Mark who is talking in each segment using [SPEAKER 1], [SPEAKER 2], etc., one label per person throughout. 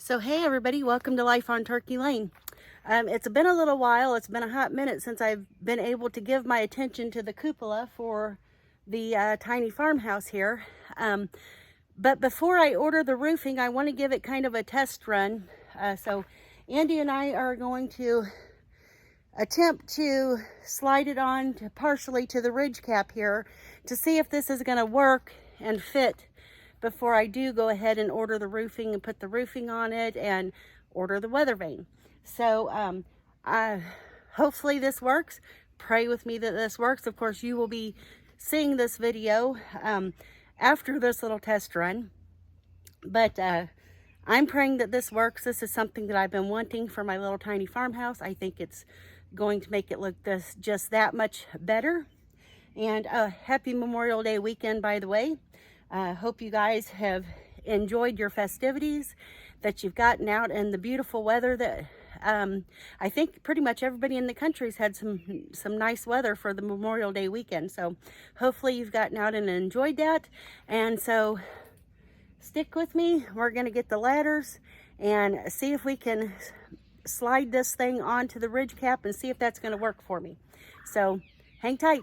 [SPEAKER 1] So hey everybody, welcome to Life on Turkey Lane. It's been a little while, it's been a hot minute since I've been able to give my attention to the cupola for the tiny farmhouse here. But before I order the roofing, I want to give it kind of a test run. So Andy and I are going to attempt to slide it on partially to the ridge cap here to see if this is going to work and fit before I do go ahead and order the roofing and put the roofing on it and order the weather vane. So hopefully this works. Pray with me that this works. Of course, you will be seeing this video after this little test run. But I'm praying that this works. This is something that I've been wanting for my little tiny farmhouse. I think it's going to make it look just that much better. And happy Memorial Day weekend, by the way. Hope you guys have enjoyed your festivities, that you've gotten out in the beautiful weather that I think pretty much everybody in the country's had some nice weather for the Memorial Day weekend. So hopefully you've gotten out and enjoyed that. And so stick with me. We're going to get the ladders and see if we can slide this thing onto the ridge cap and see if that's going to work for me. So hang tight.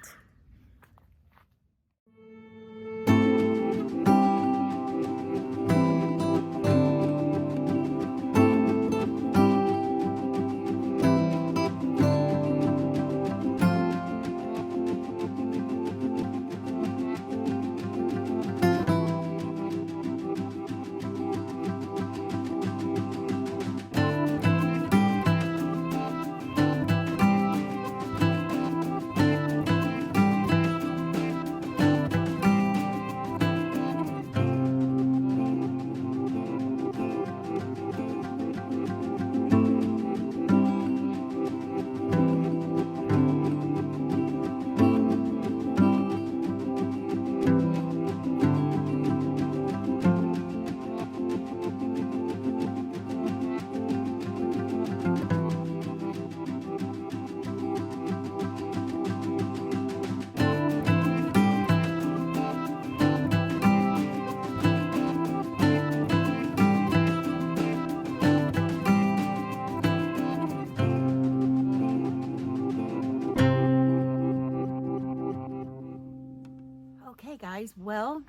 [SPEAKER 1] Okay guys, well,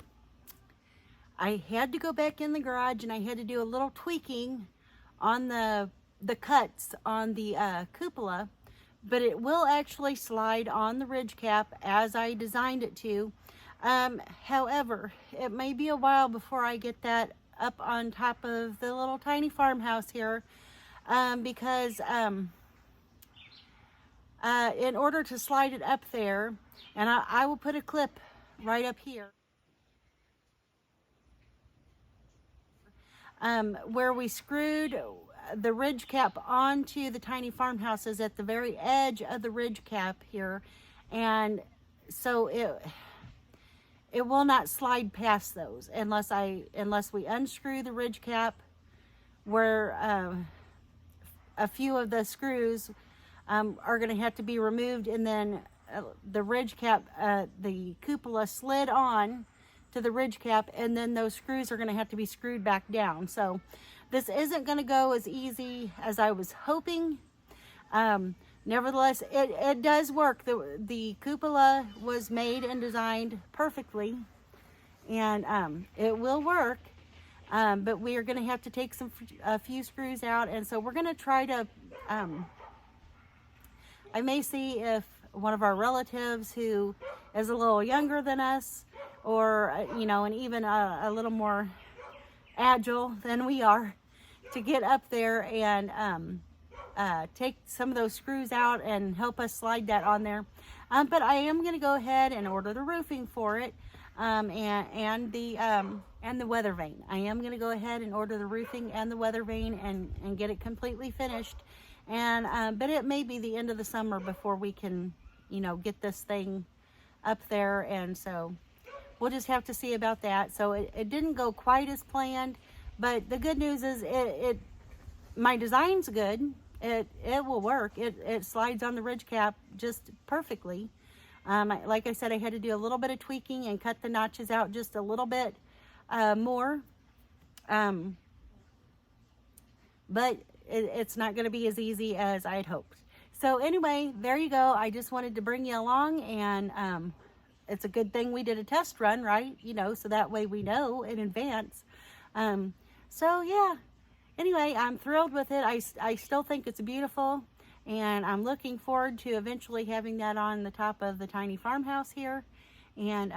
[SPEAKER 1] I had to go back in the garage and I had to do a little tweaking on the cuts on the cupola, but it will actually slide on the ridge cap as I designed it to. However, it may be a while before I get that up on top of the little tiny farmhouse here, because in order to slide it up there, and I will put a clip right up here, where we screwed the ridge cap onto the tiny farmhouses at the very edge of the ridge cap here, and so it will not slide past those unless we unscrew the ridge cap, where a few of the screws are going to have to be removed, and then the ridge cap, the cupola slid on to the ridge cap, and then those screws are going to have to be screwed back down. So this isn't going to go as easy as I was hoping. Nevertheless, it does work. The cupola was made and designed perfectly, and it will work. But we are going to have to take a few screws out, and so we're going to try to I may see if one of our relatives who is a little younger than us, or and even a little more agile than we are, to get up there and take some of those screws out and help us slide that on there. But I am going to go ahead and order the roofing for it, and the weather vane. I am going to go ahead and order the roofing and the weather vane and get it completely finished. And but it may be the end of the summer before we can get this thing up there, and so we'll just have to see about that. So it didn't go quite as planned, but the good news is my design's good. It will work. It slides on the ridge cap just perfectly. Like I said, I had to do a little bit of tweaking and cut the notches out just a little bit more. but it's not going to be as easy as I had hoped. So anyway, there you go. I just wanted to bring you along, and it's a good thing we did a test run, right? You know, so that way we know in advance. So yeah, anyway, I'm thrilled with it. I still think it's beautiful, and I'm looking forward to eventually having that on the top of the tiny farmhouse here. And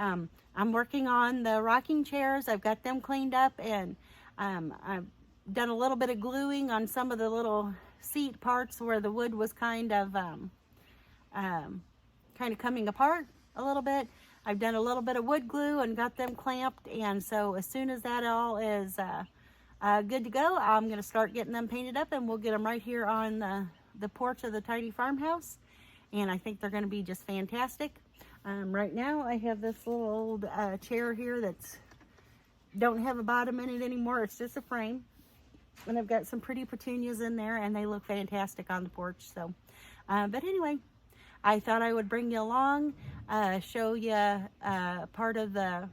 [SPEAKER 1] I'm working on the rocking chairs. I've got them cleaned up, and I've done a little bit of gluing on some of the little seat parts where the wood was kind of coming apart a little bit. I've done a little bit of wood glue and got them clamped, and so as soon as that all is good to go, I'm going to start getting them painted up, and we'll get them right here on the porch of the tiny farmhouse, and I think they're going to be just fantastic. Right now I have this little old chair here that's don't have a bottom in it anymore. It's just a frame, and I've got some pretty petunias in there, and they look fantastic on the porch. So but anyway, I thought I would bring you along, show you part of the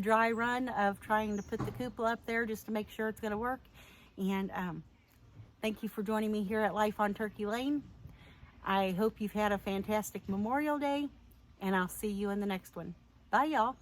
[SPEAKER 1] dry run of trying to put the cupola up there just to make sure it's going to work. And thank you for joining me here at Life on Turkey Lane. I hope you've had a fantastic Memorial Day, and I'll see you in the next one. Bye, y'all.